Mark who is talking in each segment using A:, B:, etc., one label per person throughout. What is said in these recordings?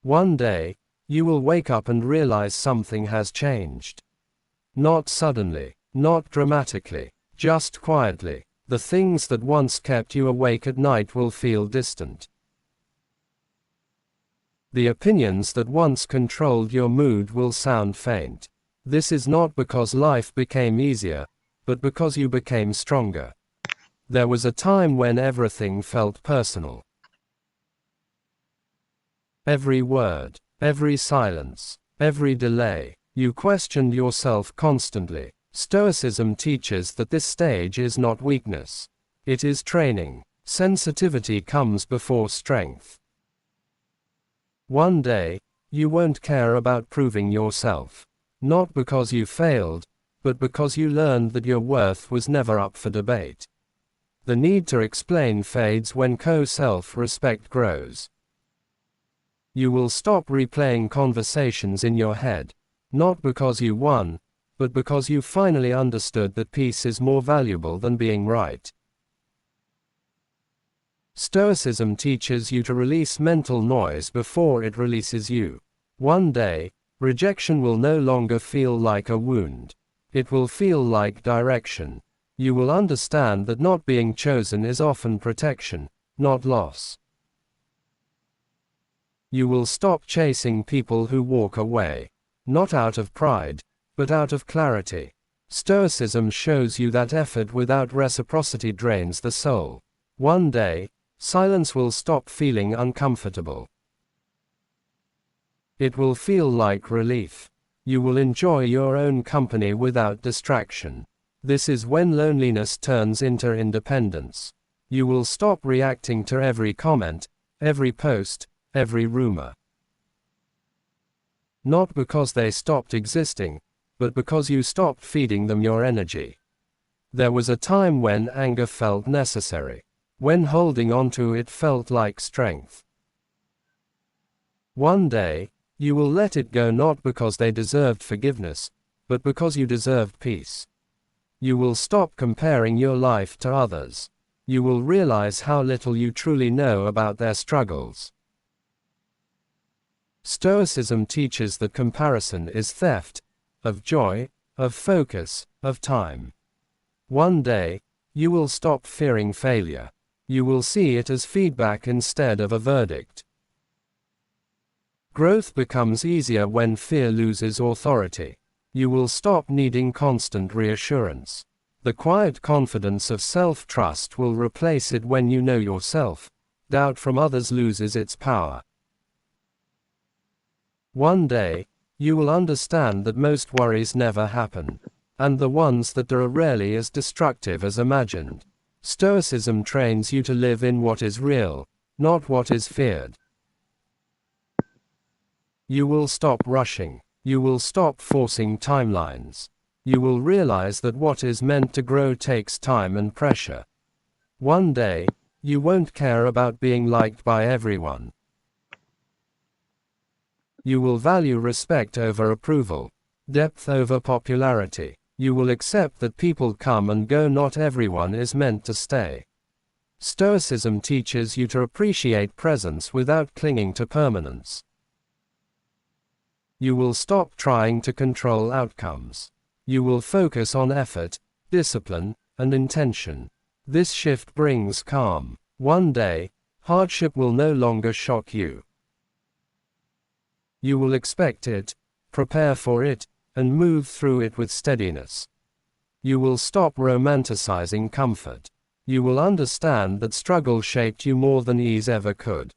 A: One day, you will wake up and realize something has changed. Not suddenly, not dramatically, just quietly. The things that once kept you awake at night will feel distant. The opinions that once controlled your mood will sound faint. This is not because life became easier, but because you became stronger. There was a time when everything felt personal. Every word, every silence, every delay, you questioned yourself constantly. Stoicism teaches that this stage is not weakness. It is training. Sensitivity comes before strength. One day, you won't care about proving yourself. Not because you failed, but because you learned that your worth was never up for debate. The need to explain fades when self-respect grows. You will stop replaying conversations in your head, not because you won, but because you finally understood that peace is more valuable than being right. Stoicism teaches you to release mental noise before it releases you. One day, rejection will no longer feel like a wound. It will feel like direction. You will understand that not being chosen is often protection, not loss. You will stop chasing people who walk away, not out of pride, but out of clarity. Stoicism shows you that effort without reciprocity drains the soul. One day, silence will stop feeling uncomfortable. It will feel like relief. You will enjoy your own company without distraction. This is when loneliness turns into independence. You will stop reacting to every comment, every post, every rumor. Not because they stopped existing, but because you stopped feeding them your energy. There was a time when anger felt necessary, when holding on to it felt like strength. One day, you will let it go not because they deserved forgiveness, but because you deserved peace. You will stop comparing your life to others. You will realize how little you truly know about their struggles. Stoicism teaches that comparison is theft of joy, of focus, of time. One day, you will stop fearing failure. You will see it as feedback instead of a verdict. Growth becomes easier when fear loses authority. You will stop needing constant reassurance. The quiet confidence of self-trust will replace it when you know yourself. Doubt from others loses its power. One day, you will understand that most worries never happen, and the ones that are rarely as destructive as imagined. Stoicism trains you to live in what is real, not what is feared. You will stop rushing. You will stop forcing timelines. You will realize that what is meant to grow takes time and pressure. One day, you won't care about being liked by everyone. You will value respect over approval, depth over popularity. You will accept that people come and go, not everyone is meant to stay. Stoicism teaches you to appreciate presence without clinging to permanence. You will stop trying to control outcomes. You will focus on effort, discipline, and intention. This shift brings calm. One day, hardship will no longer shock you. You will expect it, prepare for it, and move through it with steadiness. You will stop romanticizing comfort. You will understand that struggle shaped you more than ease ever could.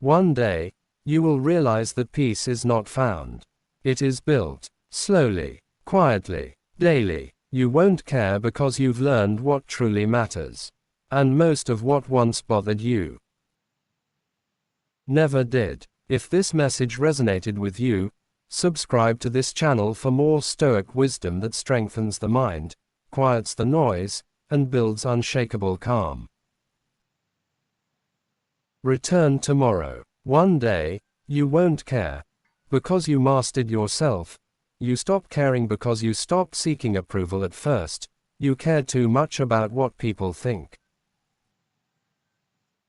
A: One day, you will realize that peace is not found. It is built, slowly, quietly, daily. You won't care because you've learned what truly matters. And most of what once bothered you never did. If this message resonated with you, subscribe to this channel for more Stoic wisdom that strengthens the mind, quiets the noise, and builds unshakable calm. Return tomorrow. One day, you won't care. Because you mastered yourself. You stop caring because you stopped seeking approval at first. You cared too much about what people think.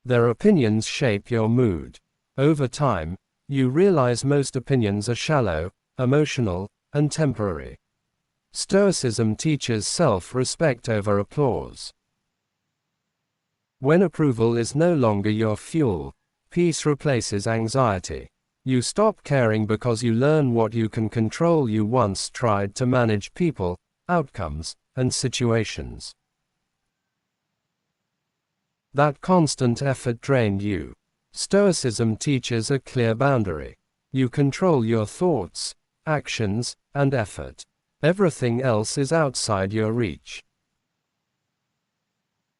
A: Their opinions shape your mood. Over time, you realize most opinions are shallow, emotional, and temporary. Stoicism teaches self-respect over applause. When approval is no longer your fuel, peace replaces anxiety. You stop caring because you learn what you can control. You once tried to manage people, outcomes, and situations. That constant effort drained you. Stoicism teaches a clear boundary. You control your thoughts, actions, and effort. Everything else is outside your reach.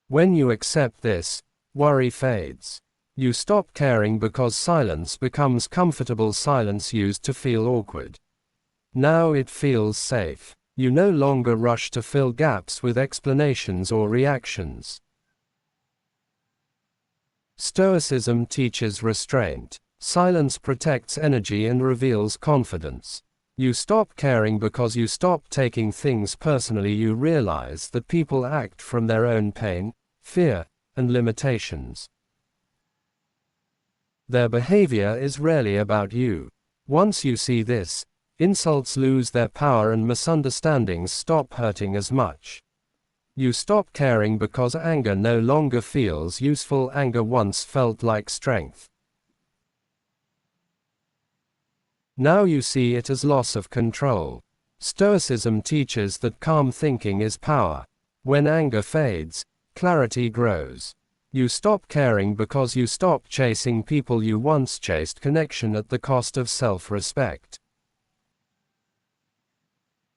A: When you accept this, worry fades. You stop caring because silence becomes comfortable. Silence used to feel awkward. Now it feels safe. You no longer rush to fill gaps with explanations or reactions. Stoicism teaches restraint. Silence protects energy and reveals confidence. You stop caring because you stop taking things personally. You realize that people act from their own pain, fear, and limitations. Their behavior is rarely about you. Once you see this, insults lose their power and misunderstandings stop hurting as much. You stop caring because anger no longer feels useful. Anger once felt like strength. Now you see it as loss of control. Stoicism teaches that calm thinking is power. When anger fades, clarity grows. You stop caring because you stop chasing people you once chased. Connection at the cost of self-respect.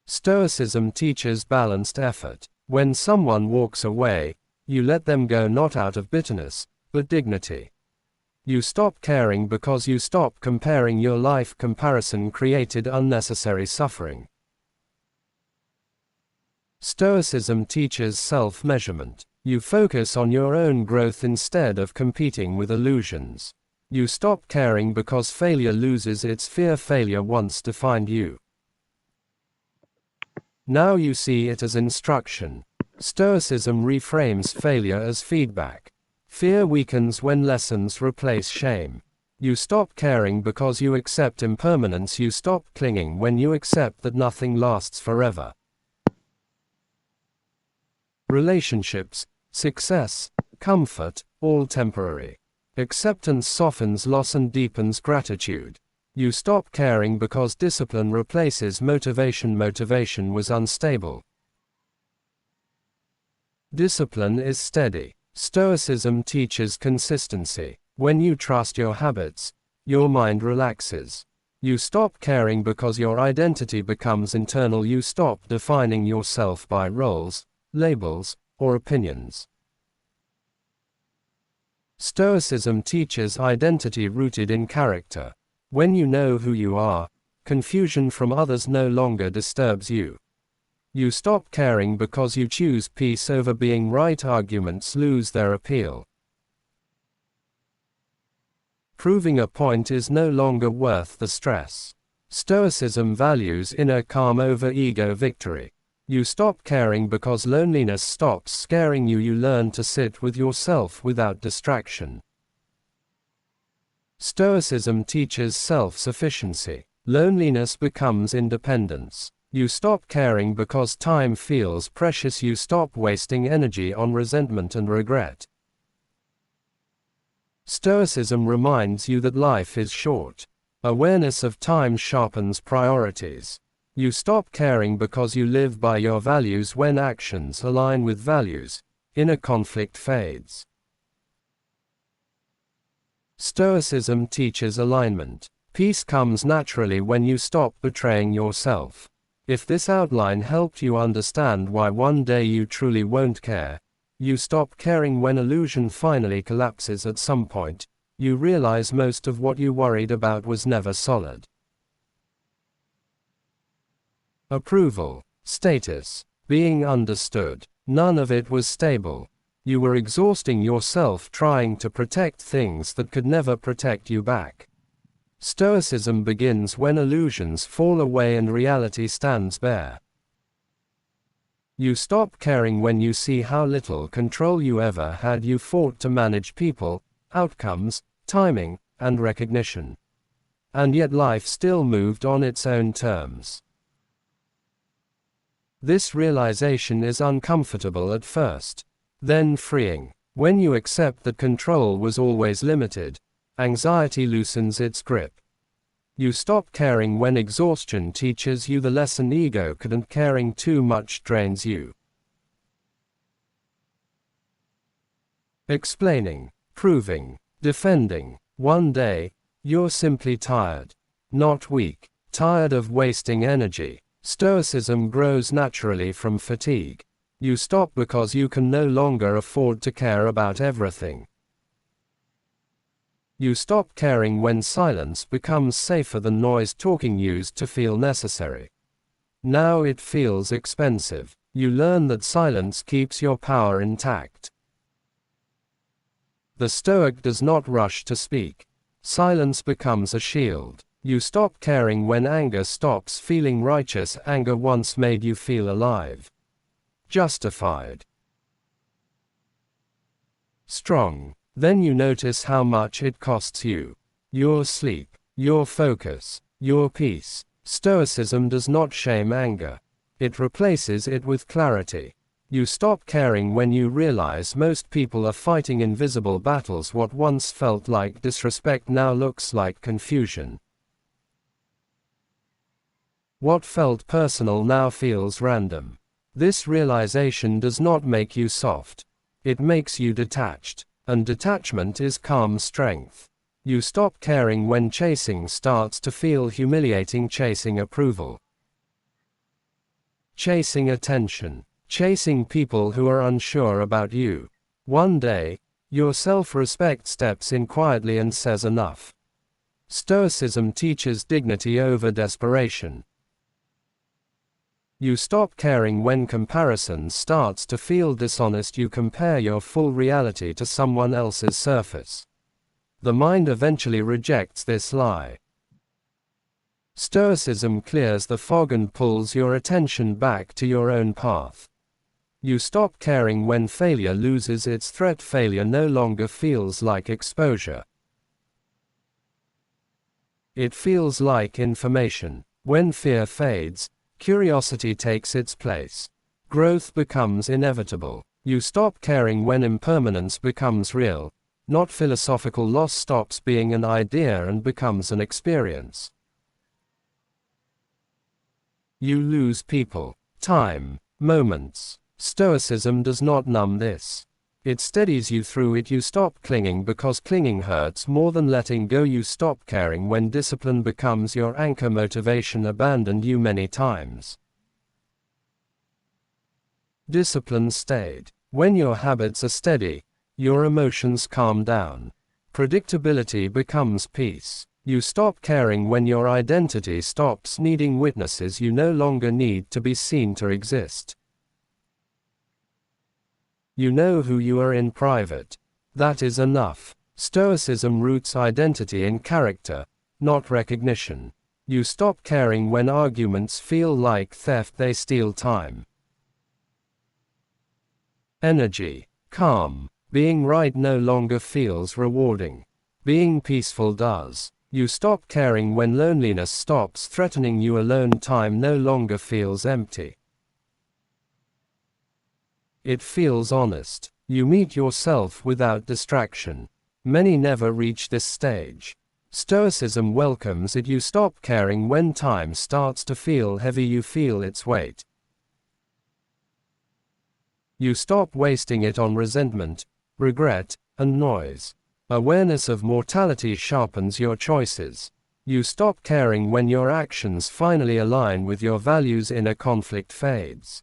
A: Stoicism teaches balanced effort. When someone walks away, you let them go not out of bitterness, but dignity. You stop caring because you stop comparing your life. Comparison created unnecessary suffering. Stoicism teaches self-measurement. You focus on your own growth instead of competing with illusions. You stop caring because failure loses its fear. Failure once defined you. Now you see it as instruction. Stoicism reframes failure as feedback. Fear weakens when lessons replace shame. You stop caring because you accept impermanence. You stop clinging when you accept that nothing lasts forever. Relationships, success, comfort, all temporary. Acceptance softens loss and deepens gratitude. You stop caring because discipline replaces motivation. Motivation was unstable. Discipline is steady. Stoicism teaches consistency. When you trust your habits, your mind relaxes. You stop caring because your identity becomes internal. You stop defining yourself by roles, labels, or opinions. Stoicism teaches identity rooted in character. When you know who you are, confusion from others no longer disturbs you. You stop caring because you choose peace over being right. Arguments lose their appeal. Proving a point is no longer worth the stress. Stoicism values inner calm over ego victory. You stop caring because loneliness stops scaring you. You learn to sit with yourself without distraction. Stoicism teaches self-sufficiency. Loneliness becomes independence. You stop caring because time feels precious. You stop wasting energy on resentment and regret. Stoicism reminds you that life is short. Awareness of time sharpens priorities. You stop caring because you live by your values. When actions align with values, inner conflict fades. Stoicism teaches alignment. Peace comes naturally when you stop betraying yourself. If this outline helped you understand why one day you truly won't care, you stop caring when illusion finally collapses. At some point, you realize most of what you worried about was never solid. Approval, status, being understood, none of it was stable. You were exhausting yourself trying to protect things that could never protect you back. Stoicism begins when illusions fall away and reality stands bare. You stop caring when you see how little control you ever had. You fought to manage people, outcomes, timing, and recognition. And yet life still moved on its own terms. This realization is uncomfortable at first, then freeing. When you accept that control was always limited, anxiety loosens its grip. You stop caring when exhaustion teaches you the lesson ego couldn't. Caring too much drains you. Explaining, proving, defending. One day, you're simply tired. Not weak. Tired of wasting energy. Stoicism grows naturally from fatigue. You stop because you can no longer afford to care about everything. You stop caring when silence becomes safer than noise. Talking used to feel necessary. Now it feels expensive. You learn that silence keeps your power intact. The Stoic does not rush to speak. Silence becomes a shield. You stop caring when anger stops feeling righteous. Anger once made you feel alive. Justified. Strong. Then you notice how much it costs you. Your sleep, your focus, your peace. Stoicism does not shame anger. It replaces it with clarity. You stop caring when you realize most people are fighting invisible battles. What once felt like disrespect now looks like confusion. What felt personal now feels random. This realization does not make you soft. It makes you detached. And detachment is calm strength. You stop caring when chasing starts to feel humiliating. Chasing approval. Chasing attention. Chasing people who are unsure about you. One day, your self-respect steps in quietly and says enough. Stoicism teaches dignity over desperation. You stop caring when comparison starts to feel dishonest. You compare your full reality to someone else's surface. The mind eventually rejects this lie. Stoicism clears the fog and pulls your attention back to your own path. You stop caring when failure loses its threat. Failure no longer feels like exposure. It feels like information. When fear fades, curiosity takes its place. Growth becomes inevitable. You stop caring when impermanence becomes real. Not philosophical. Loss stops being an idea and becomes an experience. You lose people, time, moments. Stoicism does not numb this. It steadies you through it. You stop clinging because clinging hurts more than letting go. You stop caring when discipline becomes your anchor. Motivation abandoned you many times. Discipline stayed. When your habits are steady, your emotions calm down. Predictability becomes peace. You stop caring when your identity stops needing witnesses. You no longer need to be seen to exist. You know who you are in private. That is enough. Stoicism roots identity in character, not recognition. You stop caring when arguments feel like theft. They steal time. Energy. Calm. Being right no longer feels rewarding. Being peaceful does. You stop caring when loneliness stops threatening you. Alone time no longer feels empty. It feels honest. You meet yourself without distraction. Many never reach this stage. Stoicism welcomes it. You stop caring when time starts to feel heavy. You feel its weight. You stop wasting it on resentment, regret, and noise. Awareness of mortality sharpens your choices. You stop caring when your actions finally align with your values. Inner conflict fades.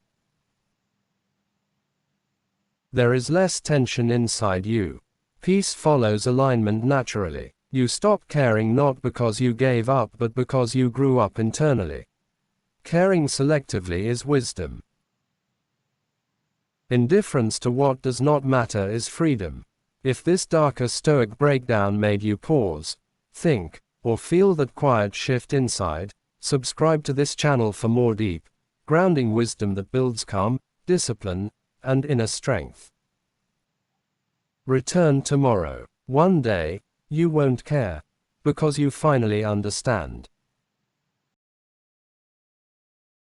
A: There is less tension inside you. Peace follows alignment naturally. You stop caring not because you gave up but because you grew up internally. Caring selectively is wisdom. Indifference to what does not matter is freedom. If this darker Stoic breakdown made you pause, think, or feel that quiet shift inside, subscribe to this channel for more deep, grounding wisdom that builds calm, discipline, and inner strength. Return tomorrow. One day, you won't care. Because you finally understand.